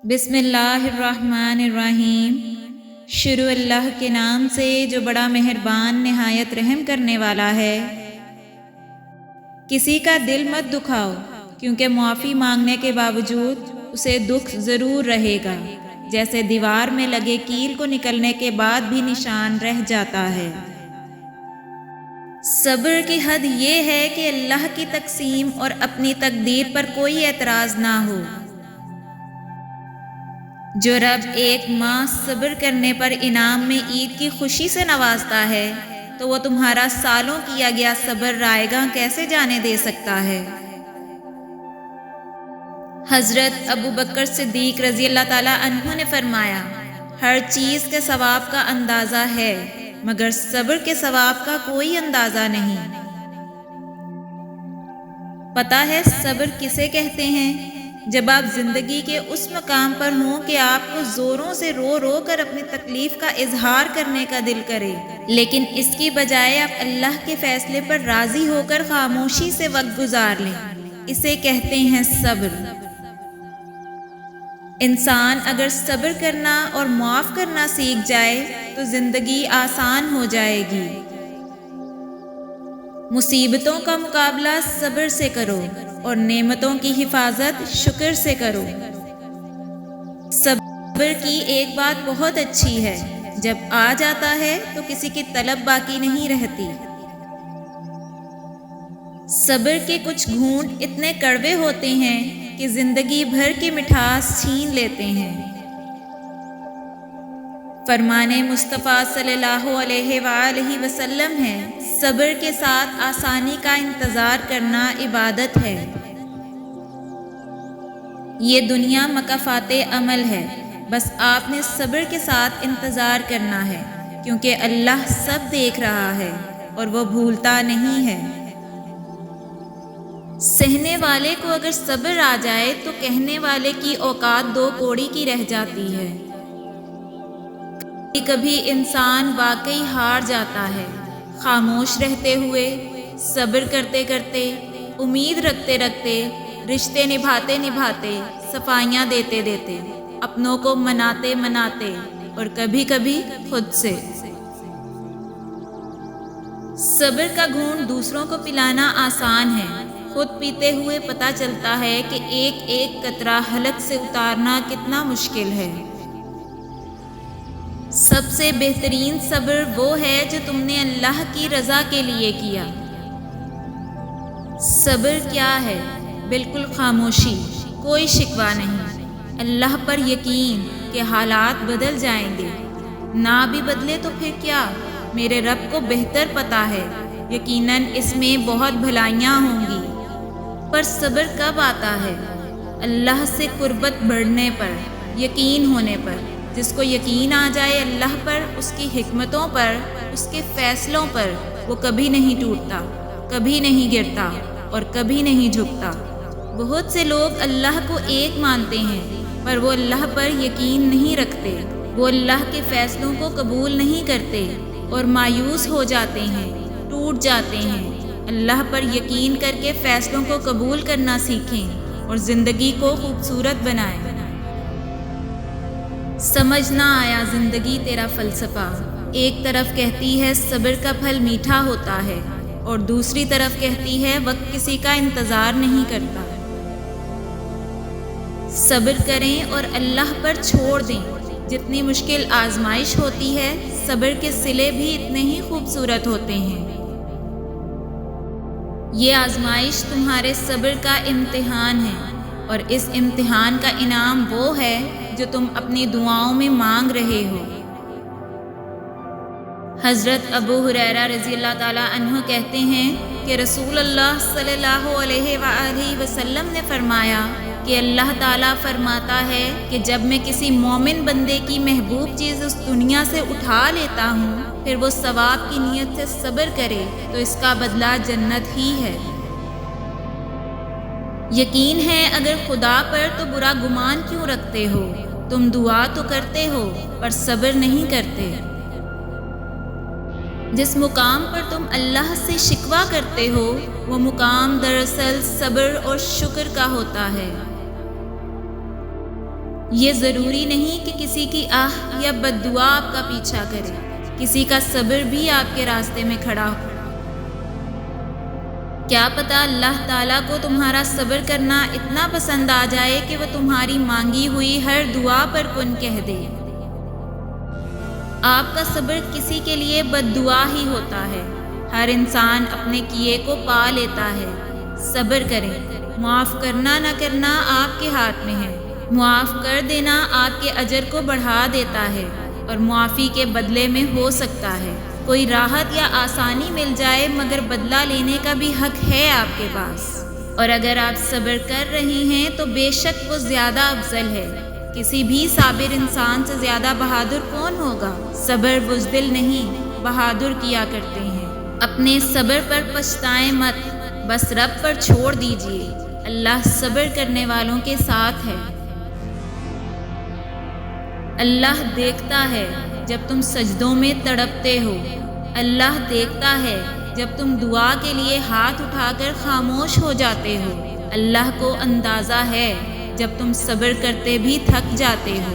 بسم اللہ الرحمن الرحیم۔ شروع اللہ کے نام سے جو بڑا مہربان نہایت رحم کرنے والا ہے۔ کسی کا دل مت دکھاؤ، کیونکہ معافی مانگنے کے باوجود اسے دکھ ضرور رہے گا، جیسے دیوار میں لگے کیل کو نکلنے کے بعد بھی نشان رہ جاتا ہے۔ صبر کی حد یہ ہے کہ اللہ کی تقسیم اور اپنی تقدیر پر کوئی اعتراض نہ ہو۔ جو رب ایک ماہ صبر کرنے پر انعام میں عید کی خوشی سے نوازتا ہے، تو وہ تمہارا سالوں کیا گیا صبر رائیگاں کیسے جانے دے سکتا ہے۔ حضرت ابو بکر صدیق رضی اللہ تعالیٰ عنہ نے فرمایا، ہر چیز کے ثواب کا اندازہ ہے، مگر صبر کے ثواب کا کوئی اندازہ نہیں۔ پتہ ہے صبر کسے کہتے ہیں؟ جب آپ زندگی کے اس مقام پر ہوں کہ آپ کو زوروں سے رو رو کر اپنی تکلیف کا اظہار کرنے کا دل کرے، لیکن اس کی بجائے آپ اللہ کے فیصلے پر راضی ہو کر خاموشی سے وقت گزار لیں، اسے کہتے ہیں صبر۔ انسان اگر صبر کرنا اور معاف کرنا سیکھ جائے تو زندگی آسان ہو جائے گی۔ مصیبتوں کا مقابلہ صبر سے کرو اور نعمتوں کی حفاظت شکر سے کرو۔ صبر کی ایک بات بہت اچھی ہے، جب آ جاتا ہے تو کسی کی طلب باقی نہیں رہتی۔ صبر کے کچھ گھونٹ اتنے کڑوے ہوتے ہیں کہ زندگی بھر کی مٹھاس چھین لیتے ہیں۔ فرمان مصطفیٰ صلی اللہ علیہ وآلہ وسلم ہے، صبر کے ساتھ آسانی کا انتظار کرنا عبادت ہے۔ یہ دنیا مکافات عمل ہے، بس آپ نے صبر کے ساتھ انتظار کرنا ہے، کیونکہ اللہ سب دیکھ رہا ہے اور وہ بھولتا نہیں ہے۔ سہنے والے کو اگر صبر آ جائے تو کہنے والے کی اوقات دو کوڑی کی رہ جاتی ہے۔ کبھی انسان واقعی ہار جاتا ہے، خاموش رہتے ہوئے، صبر کرتے کرتے، امید رکھتے رکھتے، رشتے نبھاتے نبھاتے، صفائیاں دیتے دیتے، اپنوں کو مناتے مناتے، اور کبھی کبھی خود سے۔ صبر کا گھونٹ دوسروں کو پلانا آسان ہے، خود پیتے ہوئے پتہ چلتا ہے کہ ایک ایک قطرہ حلق سے اتارنا کتنا مشکل ہے۔ سب سے بہترین صبر وہ ہے جو تم نے اللہ کی رضا کے لیے کیا۔ صبر کیا ہے؟ بالکل خاموشی، کوئی شکوہ نہیں، اللہ پر یقین کہ حالات بدل جائیں گے، نہ بھی بدلے تو پھر کیا، میرے رب کو بہتر پتہ ہے، یقیناً اس میں بہت بھلائیاں ہوں گی۔ پر صبر کب آتا ہے؟ اللہ سے قربت بڑھنے پر، یقین ہونے پر۔ جس کو یقین آ جائے اللہ پر، اس کی حکمتوں پر، اس کے فیصلوں پر، وہ کبھی نہیں ٹوٹتا، کبھی نہیں گرتا اور کبھی نہیں جھکتا۔ بہت سے لوگ اللہ کو ایک مانتے ہیں، پر وہ اللہ پر یقین نہیں رکھتے، وہ اللہ کے فیصلوں کو قبول نہیں کرتے اور مایوس ہو جاتے ہیں، ٹوٹ جاتے ہیں۔ اللہ پر یقین کر کے فیصلوں کو قبول کرنا سیکھیں اور زندگی کو خوبصورت بنائیں۔ سمجھ نہ آیا زندگی تیرا فلسفہ، ایک طرف کہتی ہے صبر کا پھل میٹھا ہوتا ہے، اور دوسری طرف کہتی ہے وقت کسی کا انتظار نہیں کرتا۔ صبر کریں اور اللہ پر چھوڑ دیں۔ جتنی مشکل آزمائش ہوتی ہے، صبر کے صلے بھی اتنے ہی خوبصورت ہوتے ہیں۔ یہ آزمائش تمہارے صبر کا امتحان ہے، اور اس امتحان کا انعام وہ ہے جو تم اپنی دعاؤں میں مانگ رہے ہو۔ حضرت ابو ہریرہ رضی اللہ تعالیٰ عنہ کہتے ہیں کہ رسول اللہ صلی اللہ علیہ وآلہ وسلم نے فرمایا کہ اللہ تعالیٰ فرماتا ہے کہ جب میں کسی مومن بندے کی محبوب چیز اس دنیا سے اٹھا لیتا ہوں، پھر وہ ثواب کی نیت سے صبر کرے تو اس کا بدلہ جنت ہی ہے۔ یقین ہے اگر خدا پر تو برا گمان کیوں رکھتے ہو؟ تم دعا تو کرتے ہو پر صبر نہیں کرتے۔ جس مقام پر تم اللہ سے شکوہ کرتے ہو، وہ مقام دراصل صبر اور شکر کا ہوتا ہے۔ یہ ضروری نہیں کہ کسی کی آہ یا بد دعا آپ کا پیچھا کرے، کسی کا صبر بھی آپ کے راستے میں کھڑا ہو۔ کیا پتہ اللہ تعالیٰ کو تمہارا صبر کرنا اتنا پسند آ جائے کہ وہ تمہاری مانگی ہوئی ہر دعا پر کن کہہ دے۔ آپ کا صبر کسی کے لیے بد دعا ہی ہوتا ہے۔ ہر انسان اپنے کیے کو پا لیتا ہے۔ صبر کریں، معاف کرنا نہ کرنا آپ کے ہاتھ میں ہے۔ معاف کر دینا آپ کے اجر کو بڑھا دیتا ہے اور معافی کے بدلے میں ہو سکتا ہے کوئی راحت یا آسانی مل جائے، مگر بدلہ لینے کا بھی حق ہے آپ کے پاس۔ اور اگر آپ صبر کر رہے ہیں تو بے شک وہ زیادہ افضل ہے۔ کسی بھی صابر انسان سے زیادہ بہادر کون ہوگا؟ صبر بزدل نہیں، بہادر کیا کرتے ہیں۔ اپنے صبر پر پچھتائیں مت، بس رب پر چھوڑ دیجئے۔ اللہ صبر کرنے والوں کے ساتھ ہے۔ اللہ دیکھتا ہے جب تم سجدوں میں تڑپتے ہو۔ اللہ دیکھتا ہے جب تم دعا کے لیے ہاتھ اٹھا کر خاموش ہو جاتے ہو۔ اللہ کو اندازہ ہے جب تم صبر کرتے بھی تھک جاتے ہو۔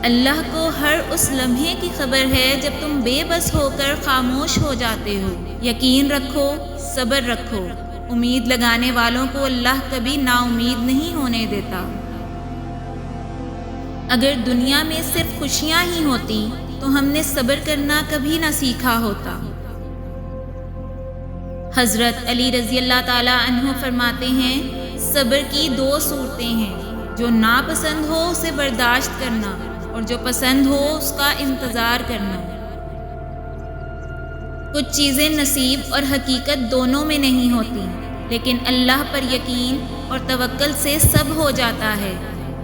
اللہ کو ہر اس لمحے کی خبر ہے جب تم بے بس ہو کر خاموش ہو جاتے ہو۔ یقین رکھو، صبر رکھو۔ امید لگانے والوں کو اللہ کبھی نا امید نہیں ہونے دیتا۔ اگر دنیا میں صرف خوشیاں ہی ہوتی تو ہم نے صبر کرنا کبھی نہ سیکھا ہوتا۔ حضرت علی رضی اللہ تعالیٰ عنہ فرماتے ہیں، صبر کی دو صورتیں ہیں، جو ناپسند ہو اسے برداشت کرنا اور جو پسند ہو اس کا انتظار کرنا۔ کچھ چیزیں نصیب اور حقیقت دونوں میں نہیں ہوتی، لیکن اللہ پر یقین اور توکل سے سب ہو جاتا ہے،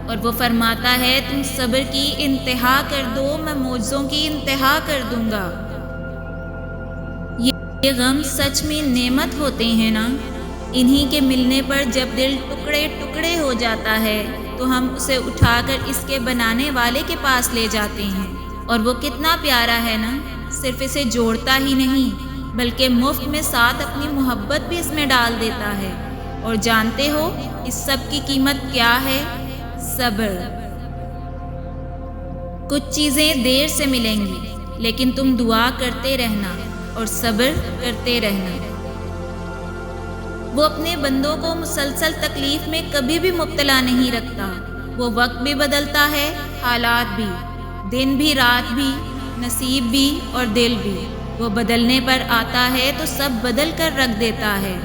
اور وہ فرماتا ہے تم صبر کی انتہا کر دو، میں معجزوں کی انتہا کر دوں گا۔ یہ غم سچ میں نعمت ہوتے ہیں نا، انہی کے ملنے پر جب دل ٹکڑے ٹکڑے ہو جاتا ہے تو ہم اسے اٹھا کر اس کے بنانے والے کے پاس لے جاتے ہیں، اور وہ کتنا پیارا ہے نا، صرف اسے جوڑتا ہی نہیں بلکہ مفت میں ساتھ اپنی محبت بھی اس میں ڈال دیتا ہے۔ اور جانتے ہو اس سب کی قیمت کیا ہے؟ صبر۔ کچھ چیزیں دیر سے ملیں گی، لیکن تم دعا کرتے رہنا اور صبر کرتے رہنا۔ وہ اپنے بندوں کو مسلسل تکلیف میں کبھی بھی مبتلا نہیں رکھتا۔ وہ وقت بھی بدلتا ہے، حالات بھی، دن بھی رات بھی، نصیب بھی اور دل بھی۔ وہ بدلنے پر آتا ہے تو سب بدل کر رکھ دیتا ہے۔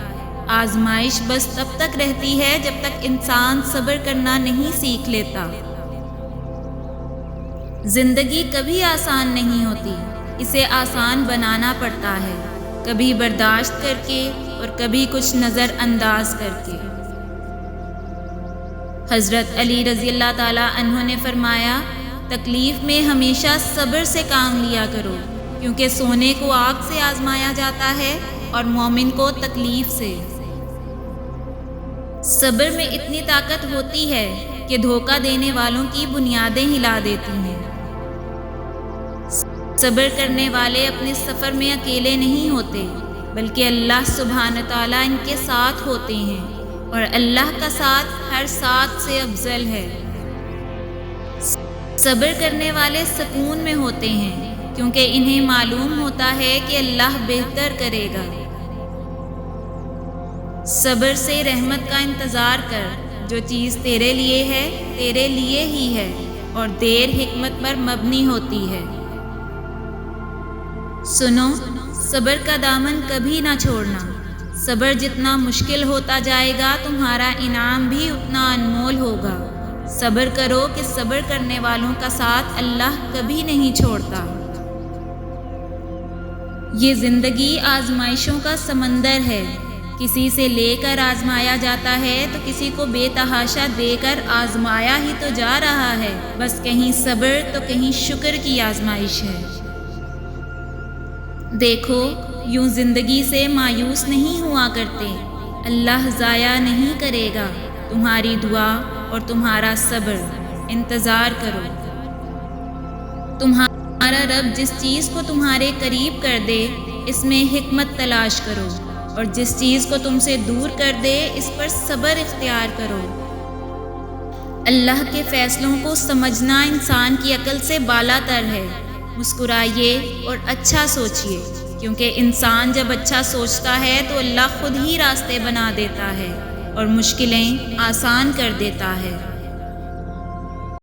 آزمائش بس تب تک رہتی ہے جب تک انسان صبر کرنا نہیں سیکھ لیتا۔ زندگی کبھی آسان نہیں ہوتی، اسے آسان بنانا پڑتا ہے، کبھی برداشت کر کے اور کبھی کچھ نظر انداز کر کے۔ حضرت علی رضی اللہ تعالیٰ عنہ نے فرمایا، تکلیف میں ہمیشہ صبر سے کام لیا کرو، کیونکہ سونے کو آگ سے آزمایا جاتا ہے اور مومن کو تکلیف سے۔ صبر میں اتنی طاقت ہوتی ہے کہ دھوکہ دینے والوں کی بنیادیں ہلا دیتی ہیں۔ صبر کرنے والے اپنے سفر میں اکیلے نہیں ہوتے، بلکہ اللہ سبحانہ تعالیٰ ان کے ساتھ ہوتے ہیں، اور اللہ کا ساتھ ہر ساتھ سے افضل ہے۔ صبر کرنے والے سکون میں ہوتے ہیں، کیونکہ انہیں معلوم ہوتا ہے کہ اللہ بہتر کرے گا۔ صبر سے رحمت کا انتظار کر، جو چیز تیرے لیے ہے تیرے لیے ہی ہے، اور دیر حکمت پر مبنی ہوتی ہے۔ سنو، صبر کا دامن کبھی نہ چھوڑنا۔ صبر جتنا مشکل ہوتا جائے گا تمہارا انعام بھی اتنا انمول ہوگا۔ صبر کرو کہ صبر کرنے والوں کا ساتھ اللہ کبھی نہیں چھوڑتا۔ یہ زندگی آزمائشوں کا سمندر ہے، کسی سے لے کر آزمایا جاتا ہے تو کسی کو بے تحاشا دے کر آزمایا ہی تو جا رہا ہے، بس کہیں صبر تو کہیں شکر کی آزمائش ہے۔ دیکھو، یوں زندگی سے مایوس نہیں ہوا کرتے، اللہ ضائع نہیں کرے گا تمہاری دعا اور تمہارا صبر۔ انتظار کرو۔ تمہارا رب جس چیز کو تمہارے قریب کر دے اس میں حکمت تلاش کرو، اور جس چیز کو تم سے دور کر دے اس پر صبر اختیار کرو۔ اللہ کے فیصلوں کو سمجھنا انسان کی عقل سے بالا تر ہے۔ مسکرائیے اور اچھا سوچیے، کیونکہ انسان جب اچھا سوچتا ہے تو اللہ خود ہی راستے بنا دیتا ہے اور مشکلیں آسان کر دیتا ہے۔